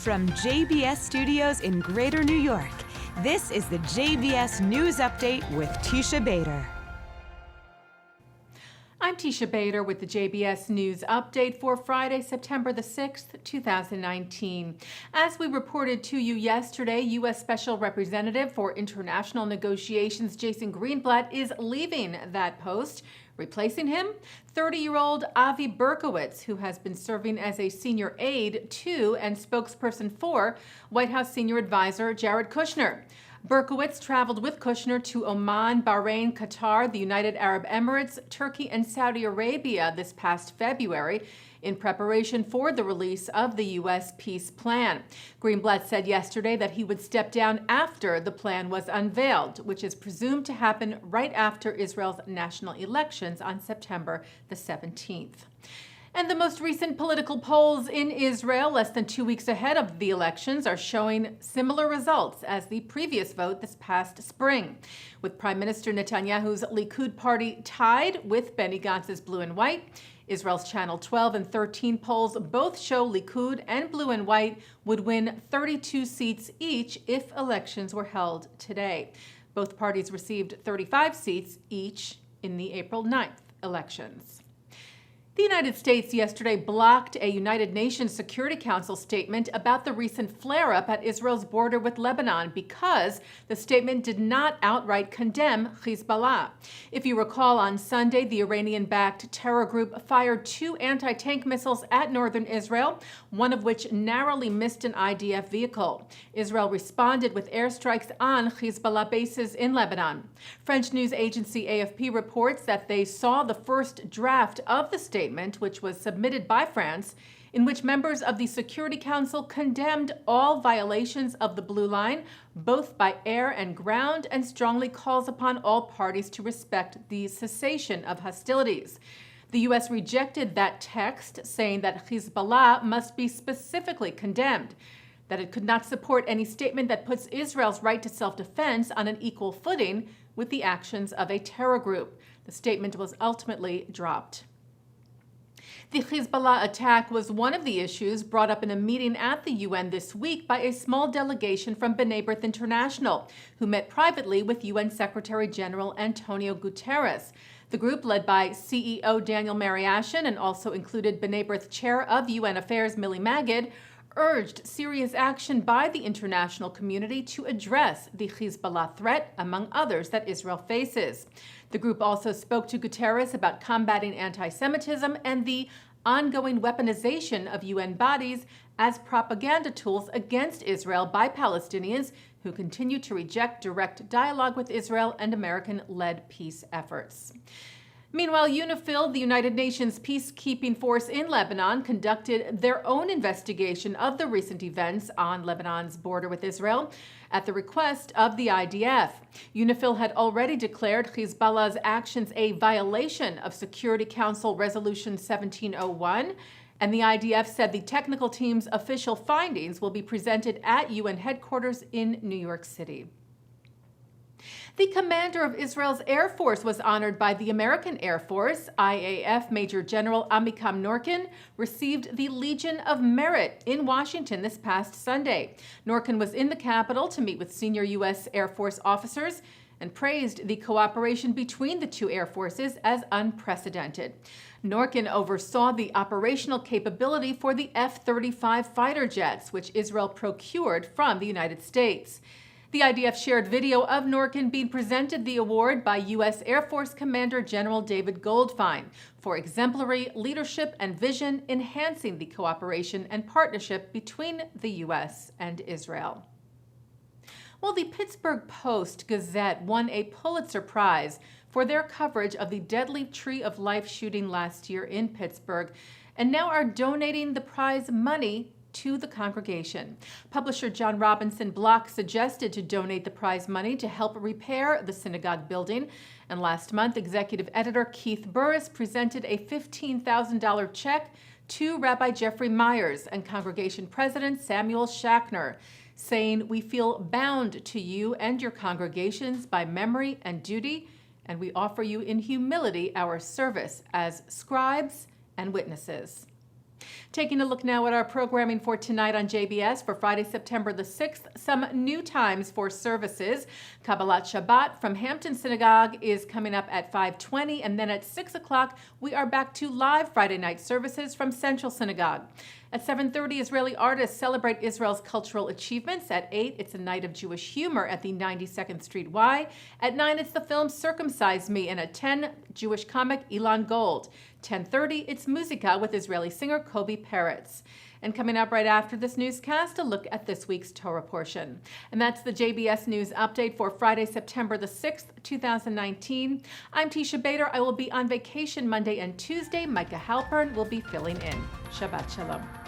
From JBS Studios in Greater New York, this is the JBS News Update with Teisha Bader. I'm Teisha Bader with the JBS News Update for Friday, September the 6th, 2019. As we reported to you yesterday, U.S. Special Representative for International Negotiations Jason Greenblatt is leaving that post. Replacing him, 30-year-old Avi Berkowitz, who has been serving as a senior aide to and spokesperson for White House senior advisor Jared Kushner. Berkowitz traveled with Kushner to Oman, Bahrain, Qatar, the United Arab Emirates, Turkey, and Saudi Arabia this past February in preparation for the release of the U.S. peace plan. Greenblatt said yesterday that he would step down after the plan was unveiled, which is presumed to happen right after Israel's national elections on September the 17th. And the most recent political polls in Israel, less than 2 weeks ahead of the elections, are showing similar results as the previous vote this past spring, with Prime Minister Netanyahu's Likud party tied with Benny Gantz's Blue and White. Israel's Channel 12 and 13 polls both show Likud and Blue and White would win 32 seats each if elections were held today. Both parties received 35 seats each in the April 9th elections. The United States yesterday blocked a United Nations Security Council statement about the recent flare-up at Israel's border with Lebanon because the statement did not outright condemn Hezbollah. If you recall, on Sunday, the Iranian-backed terror group fired 2 anti-tank missiles at northern Israel, one of which narrowly missed an IDF vehicle. Israel responded with airstrikes on Hezbollah bases in Lebanon. French news agency AFP reports that they saw the first draft of the statement, which was submitted by France, in which members of the Security Council condemned all violations of the Blue Line, both by air and ground, and strongly calls upon all parties to respect the cessation of hostilities. The U.S. rejected that text, saying that Hezbollah must be specifically condemned, that it could not support any statement that puts Israel's right to self-defense on an equal footing with the actions of a terror group. The statement was ultimately dropped. The Hezbollah attack was one of the issues brought up in a meeting at the UN this week by a small delegation from B'nai B'rith International, who met privately with UN Secretary General Antonio Guterres. The group, led by CEO Daniel Mariashin and also included B'nai B'rith Chair of UN Affairs Millie Magid, urged serious action by the international community to address the Hezbollah threat, among others, that Israel faces. The group also spoke to Guterres about combating anti-Semitism and the ongoing weaponization of UN bodies as propaganda tools against Israel by Palestinians who continue to reject direct dialogue with Israel and American-led peace efforts. Meanwhile, UNIFIL, the United Nations peacekeeping force in Lebanon, conducted their own investigation of the recent events on Lebanon's border with Israel at the request of the IDF. UNIFIL had already declared Hezbollah's actions a violation of Security Council Resolution 1701, and the IDF said the technical team's official findings will be presented at UN headquarters in New York City. The commander of Israel's Air Force was honored by the American Air Force. IAF Major General Amikam Norkin received the Legion of Merit in Washington this past Sunday. Norkin was in the Capitol to meet with senior U.S. Air Force officers and praised the cooperation between the two air forces as unprecedented. Norkin oversaw the operational capability for the F-35 fighter jets, which Israel procured from the United States. The IDF shared video of Norkin being presented the award by U.S. Air Force Commander General David Goldfein for exemplary leadership and vision enhancing the cooperation and partnership between the U.S. and Israel. Well, the Pittsburgh Post-Gazette won a Pulitzer Prize for their coverage of the deadly Tree of Life shooting last year in Pittsburgh, and now are donating the prize money to the congregation. Publisher John Robinson Block suggested to donate the prize money to help repair the synagogue building, and last month, executive editor Keith Burris presented a $15,000 check to Rabbi Jeffrey Myers and congregation president Samuel Schachner, saying, "We feel bound to you and your congregations by memory and duty, and we offer you in humility our service as scribes and witnesses." Taking a look now at our programming for tonight on JBS for Friday, September the 6th, some new times for services. Kabbalat Shabbat from Hampton Synagogue is coming up at 5:20, and then at 6 o'clock, we are back to live Friday night services from Central Synagogue. At 7:30, Israeli artists celebrate Israel's cultural achievements. At 8, it's a night of Jewish humor at the 92nd Street Y. At 9, it's the film Circumcise Me, and at 10, Jewish comic Elon Gold. 10:30, it's Musica with Israeli singer Kobe Peretz. And coming up right after this newscast, a look at this week's Torah portion. And that's the JBS News Update for Friday, September the 6th, 2019. I'm Teisha Bader. I will be on vacation Monday and Tuesday. Micah Halpern will be filling in. Shabbat Shalom.